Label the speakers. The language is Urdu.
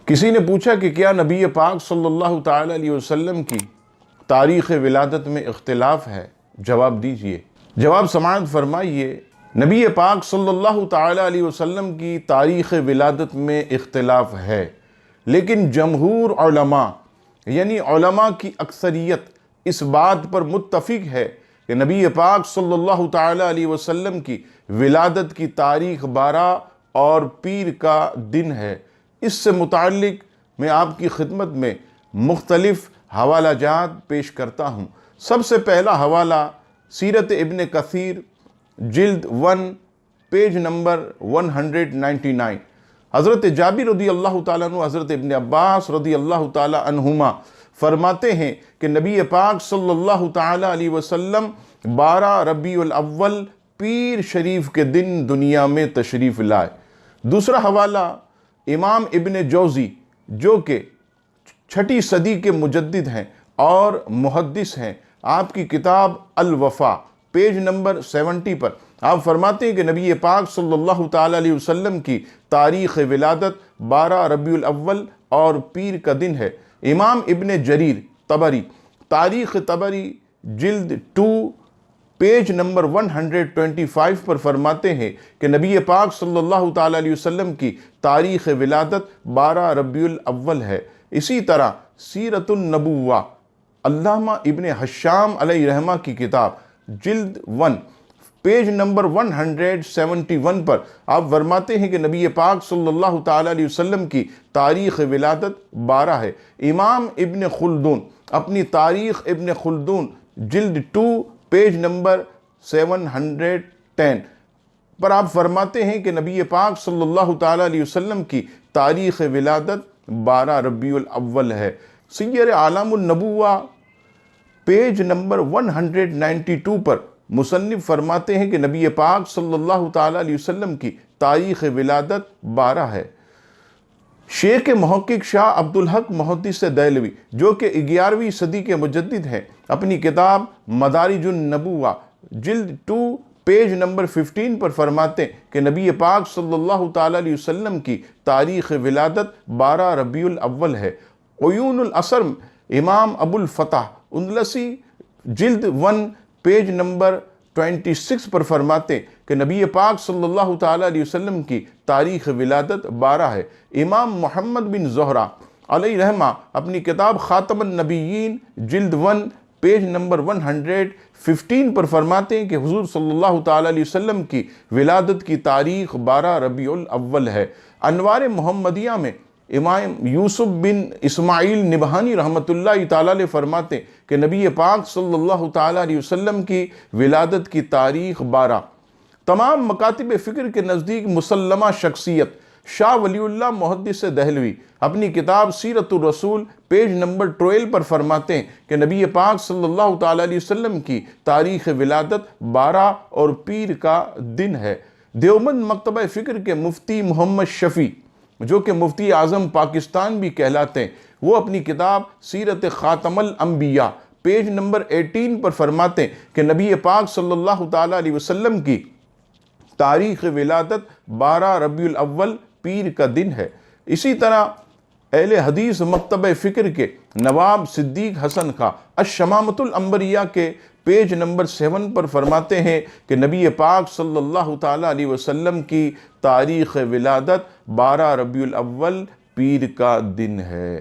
Speaker 1: کسی نے پوچھا کہ کیا نبی پاک صلی اللہ تعالی علیہ وسلم کی تاریخ ولادت میں اختلاف ہے؟ جواب دیجئے، جواب سماعت فرمائیے۔ نبی پاک صلی اللہ تعالی علیہ وسلم کی تاریخ ولادت میں اختلاف ہے، لیکن جمہور علماء یعنی علماء کی اکثریت اس بات پر متفق ہے کہ نبی پاک صلی اللہ تعالی علیہ وسلم کی ولادت کی تاریخ 12 اور پیر کا دن ہے۔ اس سے متعلق میں آپ کی خدمت میں مختلف حوالہ جات پیش کرتا ہوں۔ سب سے پہلا حوالہ سیرت ابن کثیر جلد 1 پیج نمبر 199۔ حضرت جابر رضی اللہ تعالیٰ عنہ، حضرت ابن عباس رضی اللہ تعالیٰ عنہما فرماتے ہیں کہ نبی پاک صلی اللہ تعالیٰ علیہ وسلم 12 ربیع الاول پیر شریف کے دن دنیا میں تشریف لائے۔ دوسرا حوالہ امام ابن جوزی جو کہ 6 صدی کے مجدد ہیں اور محدث ہیں، آپ کی کتاب الوفا پیج نمبر 70 پر آپ فرماتے ہیں کہ نبی پاک صلی اللہ تعالی علیہ وسلم کی تاریخ ولادت 12 ربیع الاول اور پیر کا دن ہے۔ امام ابن جریر طبری تاریخ طبری جلد 2 پیج نمبر 125 پر فرماتے ہیں کہ نبی پاک صلی اللہ تعالی علیہ وسلم کی تاریخ ولادت 12 ربیع الاول ہے۔ اسی طرح سیرت النبوہ علامہ ابن حشام علیہ رحمہ کی کتاب جلد 1 پیج نمبر 171 پر آپ فرماتے ہیں کہ نبی پاک صلی اللہ تعالی علیہ وسلم کی تاریخ ولادت 12 ہے۔ امام ابن خلدون اپنی تاریخ ابن خلدون جلد 2 پیج نمبر 710 پر آپ فرماتے ہیں کہ نبی پاک صلی اللہ تعالی علیہ وسلم کی تاریخ ولادت 12 ربیع الاول ہے۔ سیر اعلام النبوہ پیج نمبر 192 پر مصنف فرماتے ہیں کہ نبی پاک صلی اللہ تعالی علیہ وسلم کی تاریخ ولادت 12 ہے۔ شیخ محقق شاہ عبدالحق محدث دہلوی جو کہ 11ویں صدی کے مجدد ہیں، اپنی کتاب مدارج النبوہ جلد 2 پیج نمبر 15 پر فرماتے ہیں کہ نبی پاک صلی اللہ تعالی علیہ وسلم کی تاریخ ولادت 12 ربیع الاول ہے۔ عیون الاثر امام ابو الفتح اندلسی جلد 1 پیج نمبر 26 پر فرماتے ہیں کہ نبی پاک صلی اللہ تعالی علیہ وسلم کی تاریخ ولادت 12 ہے۔ امام محمد بن زہرہ علیہ رحمہ اپنی کتاب خاتم النبیین جلد 1 پیج نمبر 115 پر فرماتے ہیں کہ حضور صلی اللہ تعالی علیہ وسلم کی ولادت کی تاریخ 12 ربیع الاول ہے۔ انوار محمدیہ میں امام یوسف بن اسماعیل نبہانی رحمۃ اللہ تعالی علیہ فرماتے ہیں کہ نبی پاک صلی اللہ تعالی علیہ وسلم کی ولادت کی تاریخ 12۔ تمام مکاتب فکر کے نزدیک مسلمہ شخصیت شاہ ولی اللہ محدث دہلوی اپنی کتاب سیرت الرسول پیج نمبر 12 پر فرماتے ہیں کہ نبی پاک صلی اللہ تعالی علیہ وسلم کی تاریخ ولادت 12 اور پیر کا دن ہے۔ دیوبند مکتبہ فکر کے مفتی محمد شفیع جو کہ مفتی اعظم پاکستان بھی کہلاتے ہیں، وہ اپنی کتاب سیرت خاتم الانبیاء پیج نمبر 18 پر فرماتے ہیں کہ نبی پاک صلی اللہ تعالی علیہ وسلم کی تاریخ ولادت 12 ربیع الاول پیر کا دن ہے۔ اسی طرح اہل حدیث مکتبہ فکر کے نواب صدیق حسن خاں الشمامۃ الانبریاء کے پیج نمبر 7 پر فرماتے ہیں کہ نبی پاک صلی اللہ تعالی علیہ وسلم کی تاریخ ولادت 12 ربیع الاول پیر کا دن ہے۔